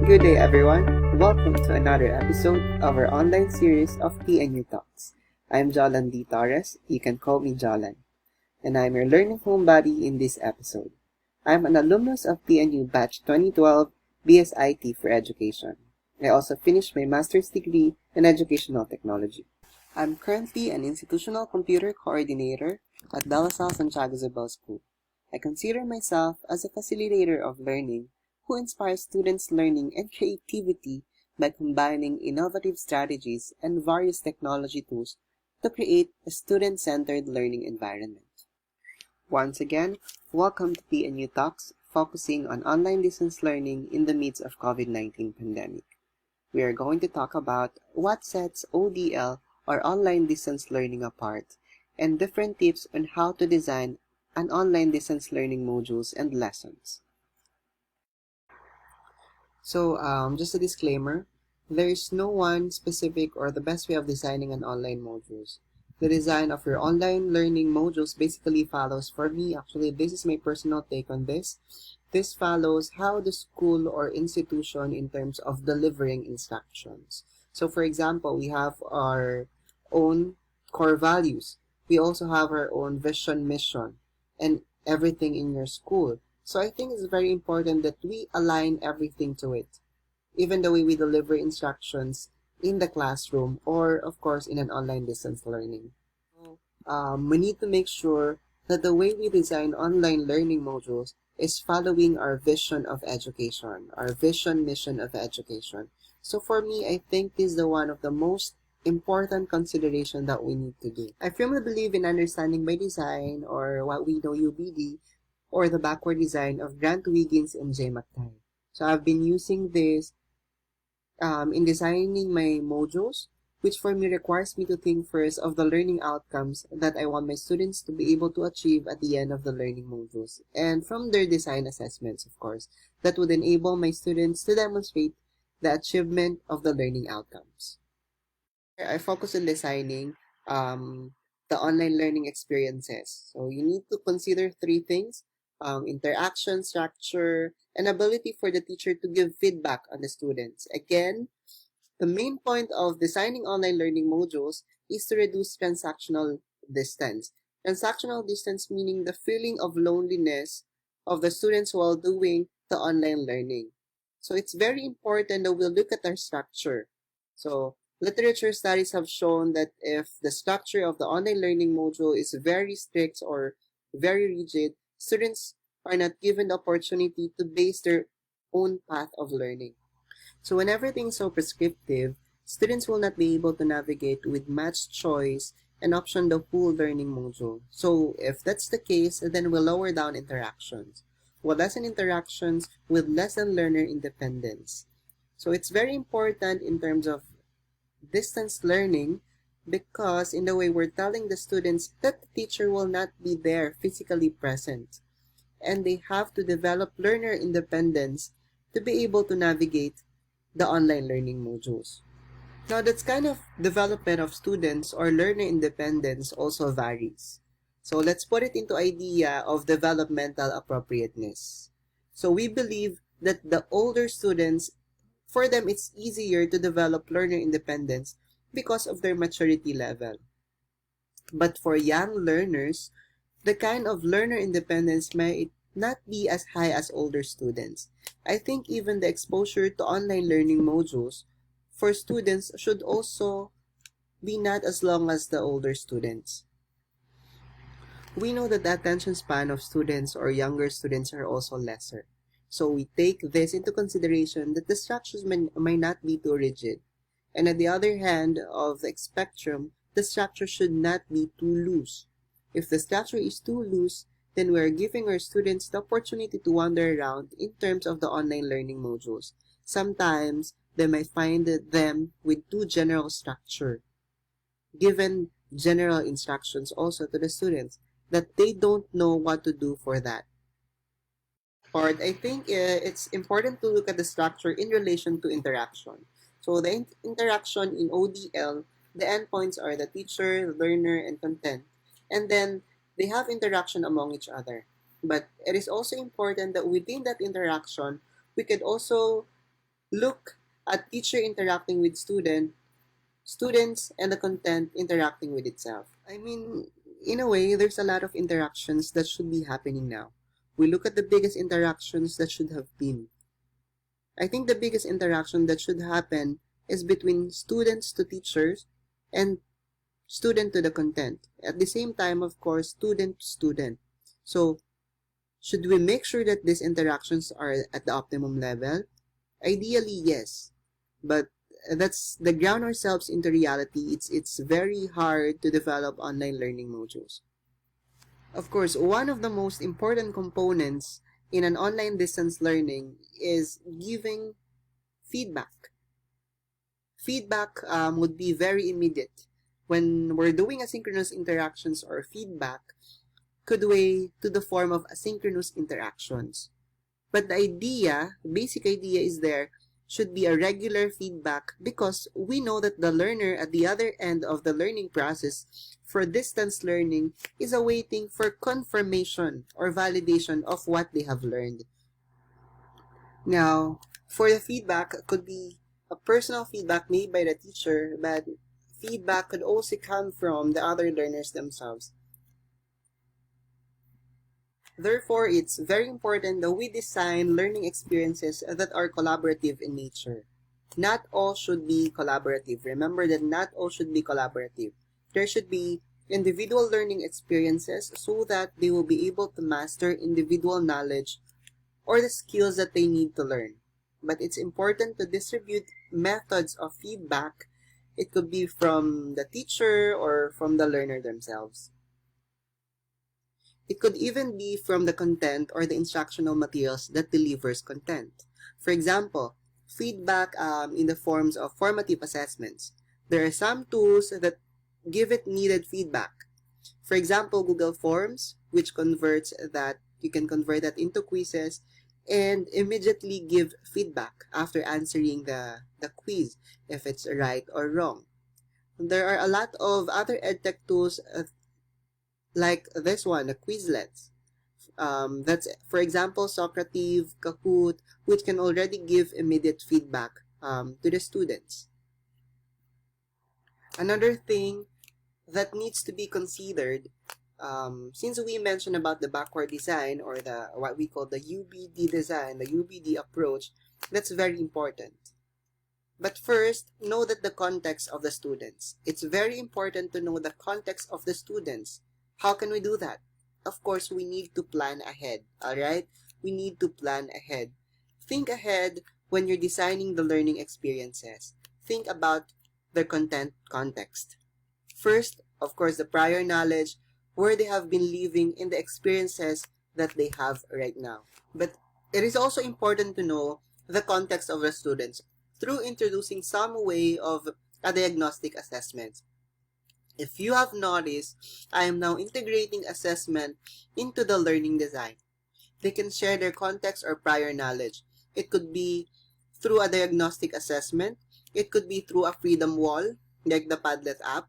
Good day, everyone. Welcome to another episode of our online series of PNU Talks. I'm Jholan Torres. You can call me Jholan. And I'm your learning homebody in this episode. I'm an alumnus of PNU Batch 2012 BSIT for Education. I also finished my master's degree in Educational Technology. I'm currently an institutional computer coordinator at De La Salle Santiago Isabel School. I consider myself as a facilitator of learning who inspires students' learning and creativity by combining innovative strategies and various technology tools to create a student-centered learning environment. Once again, welcome to PNU Talks, focusing on online distance learning in the midst of COVID-19 pandemic. We are going to talk about what sets ODL or online distance learning apart and different tips on how to design an online distance learning modules and lessons. So, just a disclaimer, there is no one specific or the best way of designing an online modules. The design of your online learning modules basically follows, for me, actually, this is my personal take on this. This follows how the school or institution in terms of delivering instructions. So, for example, we have our own core values. We also have our own vision, mission, and everything in your school. So I think it's very important that we align everything to it, even the way we deliver instructions in the classroom or, of course, in an online distance learning. We need to make sure that the way we design online learning modules is following our vision of education, our vision, mission of education. So for me, I think this is the one of the most important consideration that we need to do. I firmly believe in understanding by design, or what we know UBD, or the backward design of Grant Wiggins and Ep9. So I've been using this in designing my modules, which for me requires me to think first of the learning outcomes that I want my students to be able to achieve at the end of the learning modules, and from their design assessments, of course, that would enable my students to demonstrate the achievement of the learning outcomes. I focus on designing the online learning experiences. So you need to consider three things: interaction, structure, and ability for the teacher to give feedback on the students. Again, the main point of designing online learning modules is to reduce transactional distance. Transactional distance meaning the feeling of loneliness of the students while doing the online learning. So it's very important that we'll look at our structure. So literature studies have shown that if the structure of the online learning module is very strict or very rigid, students are not given the opportunity to base their own path of learning. So when everything is so prescriptive, students will not be able to navigate with much choice and option the whole learning module. So if that's the case, then we'll lower down interactions. We'll lessen interactions with lesson learner independence. So it's very important in terms of distance learning, because in the way we're telling the students that the teacher will not be there physically present, and they have to develop learner independence to be able to navigate the online learning modules. Now, that's kind of development of students or learner independence also varies. So let's put it into idea of developmental appropriateness. So we believe that the older students, for them, it's easier to develop learner independence because of their maturity level. But for young learners, the kind of learner independence might not be as high as older students. I think even the exposure to online learning modules for students should also be not as long as the older students. We know that the attention span of students or younger students are also lesser. So we take this into consideration that the structures may not be too rigid. And on the other hand of the spectrum, the structure should not be too loose. If the structure is too loose, then we are giving our students the opportunity to wander around in terms of the online learning modules. Sometimes they might find them with too general structure, given general instructions also to the students that they don't know what to do for that part. I think it's important to look at the structure in relation to interaction. So the interaction in ODL, the endpoints are the teacher, learner, and content. And then they have interaction among each other. But it is also important that within that interaction, we could also Look at teacher interacting with students, and the content interacting with itself. I mean, in a way, there's a lot of interactions that should be happening now. We look at the biggest interactions that should have been. I think the biggest interaction that should happen is between students to teachers and student to the content. At the same time, of course, student to student. So, should we make sure that these interactions are at the optimum level? Ideally, yes. But that's the ground ourselves into reality. It's very hard to develop online learning modules. Of course, one of the most important components in an online distance learning is giving feedback. Feedback would be very immediate. When we're doing asynchronous interactions or feedback, could weigh to the form of asynchronous interactions. But the basic idea is there should be a regular feedback because we know that the learner at the other end of the learning process for distance learning is awaiting for confirmation or validation of what they have learned. Now, for the feedback, it could be a personal feedback made by the teacher, but feedback could also come from the other learners themselves. Therefore, it's very important that we design learning experiences that are collaborative in nature. Not all should be collaborative. Remember that not all should be collaborative. There should be individual learning experiences so that they will be able to master individual knowledge or the skills that they need to learn. But it's important to distribute methods of feedback. It could be from the teacher or from the learner themselves. It could even be from the content or the instructional materials that delivers content. For example, feedback in the forms of formative assessments. There are some tools that give it needed feedback. For example, Google Forms, which converts that, you can convert that into quizzes and immediately give feedback after answering the quiz, if it's right or wrong. There are a lot of other edtech tools like this one, the Quizlets. That's, for example, Socrative, Kahoot, which can already give immediate feedback to the students. Another thing that needs to be considered, since we mentioned about the backward design or the what we call the UBD design, the UBD approach, that's very important. But first, know that the context of the students. It's very important to know the context of the students. How can we do that? Of course, we need to plan ahead, alright? We need to plan ahead. Think ahead when you're designing the learning experiences. Think about their content context. First, of course, the prior knowledge, where they have been living in the experiences that they have right now. But it is also important to know the context of the students through introducing some way of a diagnostic assessment. If you have noticed, I am now integrating assessment into the learning design. They can share their context or prior knowledge. It could be through a diagnostic assessment. It could be through a freedom wall, like the Padlet app,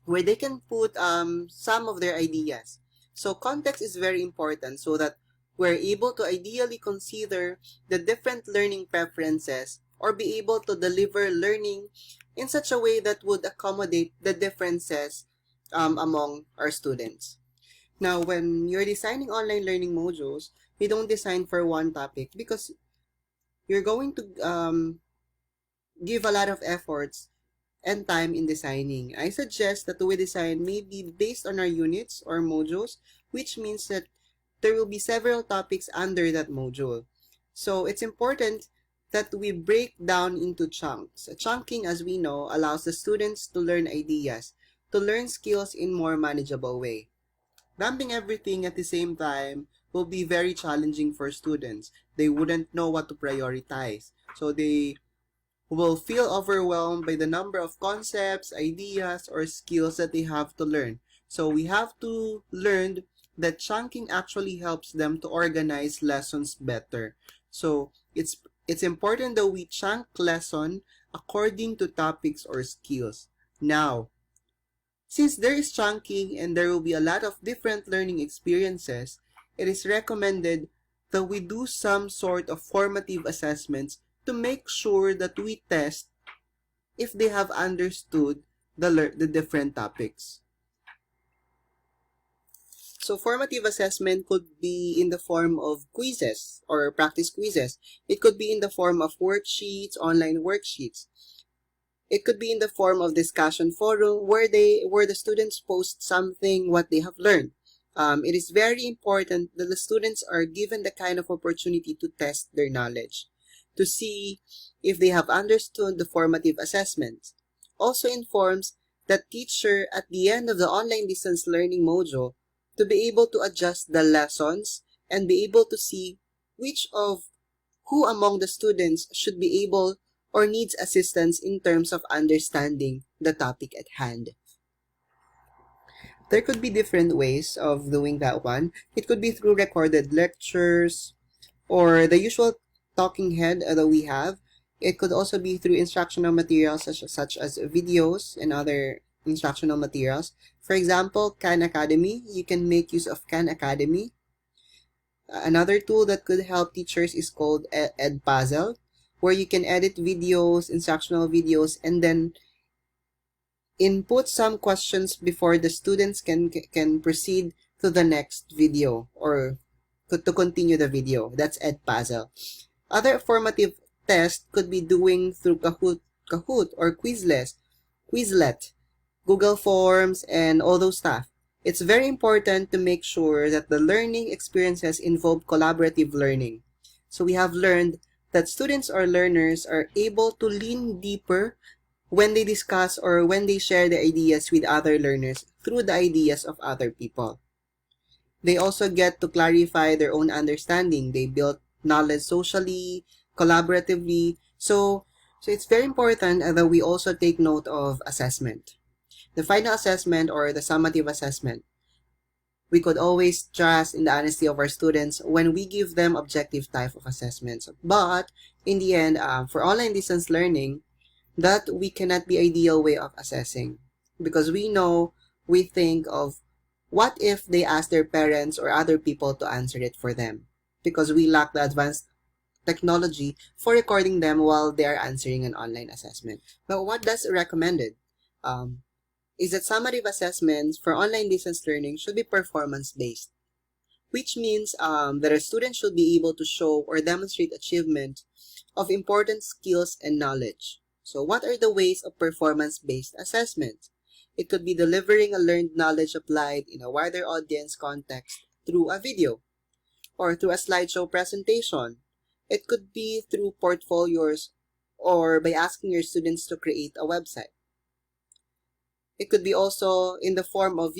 where they can put some of their ideas. So context is very important so that we're able to ideally consider the different learning preferences or be able to deliver learning in such a way that would accommodate the differences among our students. Now, when you're designing online learning modules, you don't design for one topic because you're going to give a lot of efforts and time in designing. I suggest that we design maybe based on our units or modules, which means that there will be several topics under that module. So it's important that we break down into chunks. Chunking, as we know, allows the students to learn ideas, to learn skills in more manageable way. Dumping everything at the same time will be very challenging for students. They wouldn't know what to prioritize. So they will feel overwhelmed by the number of concepts, ideas, or skills that they have to learn. So we have to learn that chunking actually helps them to organize lessons better. So it's important that we chunk lesson according to topics or skills. Now, since there is chunking and there will be a lot of different learning experiences, it is recommended that we do some sort of formative assessments to make sure that we test if they have understood the different topics. So formative assessment could be in the form of quizzes or practice quizzes. It could be in the form of worksheets, online worksheets. It could be in the form of discussion forum where the students post something what they have learned. It is very important that the students are given the kind of opportunity to test their knowledge, to see if they have understood the formative assessment. Also informs the teacher at the end of the online distance learning module to be able to adjust the lessons and be able to see who among the students should be able or needs assistance in terms of understanding the topic at hand. There could be different ways of doing that one. It could be through recorded lectures or the usual talking head that we have. It could also be through instructional materials such as videos and other instructional materials. For example, Khan Academy, you can make use of Khan Academy. Another tool that could help teachers is called Ep9, where you can edit videos, instructional videos, and then input some questions before the students can proceed to the next video or to continue the video. That's Ep9. Other formative tests could be doing through Kahoot or Quizlet, Google Forms, and all those stuff. It's very important to make sure that the learning experiences involve collaborative learning. So we have learned that students or learners are able to lean deeper when they discuss or when they share the ideas with other learners through the ideas of other people. They also get to clarify their own understanding. They build knowledge socially, collaboratively. So it's very important that we also take note of assessment. The final assessment or the summative assessment. We could always trust in the honesty of our students when we give them objective type of assessments. But in the end, for online distance learning, that we cannot be ideal way of assessing because we think of what if they ask their parents or other people to answer it for them because we lack the advanced technology for recording them while they are answering an online assessment. But what does recommended is that summative assessments for online distance learning should be performance-based, which means that a student should be able to show or demonstrate achievement of important skills and knowledge. So what are the ways of performance-based assessment? It could be delivering a learned knowledge applied in a wider audience context through a video or through a slideshow presentation. It could be through portfolios or by asking your students to create a website. It could be also in the form of,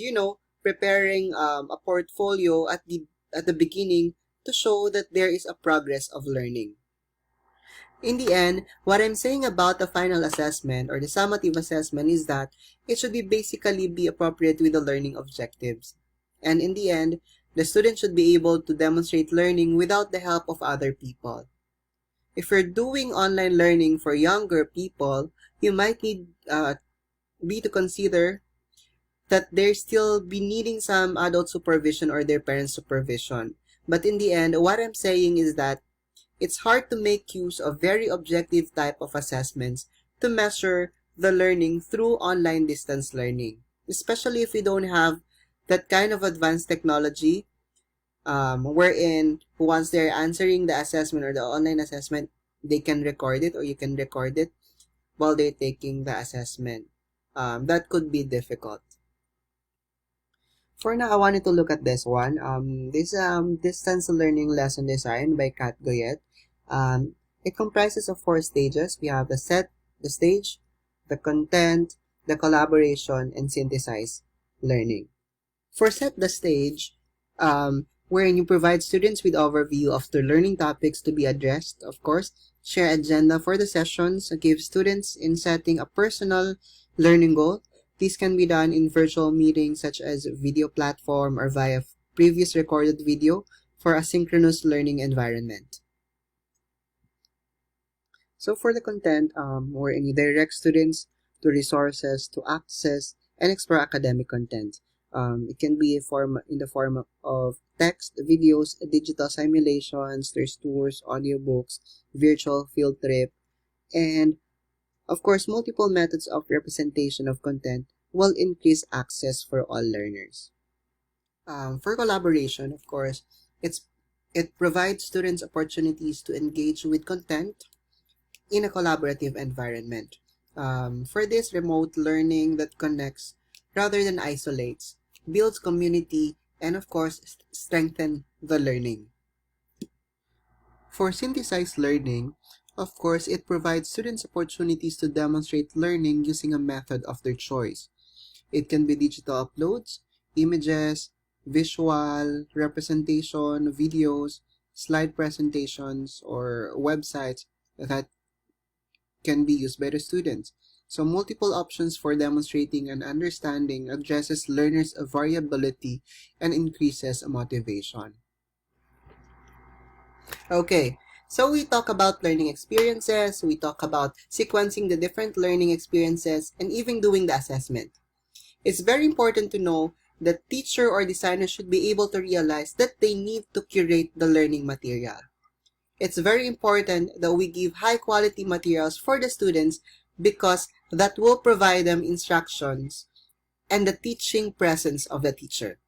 preparing a portfolio at the beginning to show that there is a progress of learning. In the end, what I'm saying about the final assessment or the summative assessment is that it should basically be appropriate with the learning objectives. And in the end, the student should be able to demonstrate learning without the help of other people. If you're doing online learning for younger people, you might need to consider that they're still be needing some adult supervision or their parents' supervision. But in the end, what I'm saying is that it's hard to make use of very objective type of assessments to measure the learning through online distance learning, especially if we don't have that kind of advanced technology wherein once they're answering the assessment or the online assessment, they can record it or you can record it while they're taking the assessment. That could be difficult. For now, I wanted to look at this one. This distance learning lesson design by Kat Goyet. It comprises of 4 stages. We have the stage, the content, the collaboration, and synthesize learning. For set the stage, wherein you provide students with overview of the learning topics to be addressed, of course, share agenda for the sessions, give students in setting a personal learning goal. This can be done in virtual meetings such as video platform or via previous recorded video for asynchronous learning environment. So for the content, wherein you direct students to resources to access and explore academic content. It can be in the form of text, videos, digital simulations, there's tours, audiobooks, virtual field trip, and of course, multiple methods of representation of content will increase access for all learners. For collaboration, of course, it provides students opportunities to engage with content in a collaborative environment. For this, remote learning that connects rather than isolates, builds community, and of course, strengthen the learning. For synthesized learning, of course, it provides students opportunities to demonstrate learning using a method of their choice. It can be digital uploads, images, visual representation, videos, slide presentations, or websites that can be used by the students. So multiple options for demonstrating and understanding addresses learners' variability and increases motivation. Okay, so we talk about learning experiences, we talk about sequencing the different learning experiences, and even doing the assessment. It's very important to know that teacher or designer should be able to realize that they need to curate the learning material. It's very important that we give high quality materials for the students because that will provide them instructions and the teaching presence of the teacher.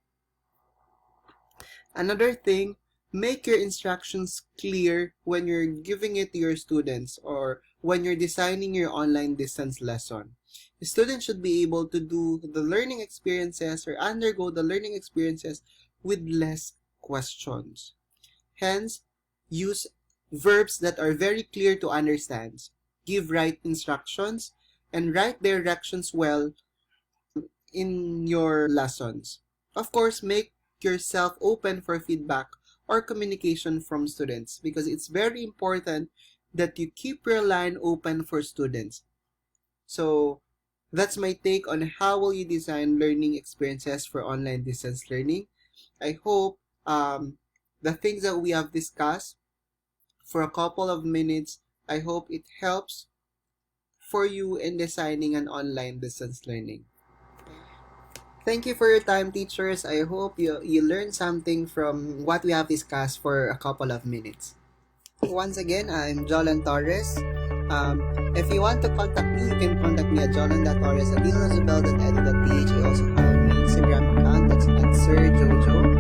Another thing, make your instructions clear when you're giving it to your students or when you're designing your online distance lesson. The students should be able to do the learning experiences or undergo the learning experiences with less questions. Hence, use verbs that are very clear to understand. Give right instructions and write directions well in your lessons. Of course, make yourself open for feedback or communication from students because it's very important that you keep your line open for students. So that's my take on how will you design learning experiences for online distance learning. I hope the things that we have discussed for a couple of minutes, I hope it helps for you in designing an online distance learning. Thank you for your time, teachers. I hope you learned something from what we have discussed for a couple of minutes. Once again, I'm Jholan Torres. If you want to contact me, you can contact me at jholan.torres@ilnozabel.edu.ph. I also have my Instagram account, that's at Sir Jojo.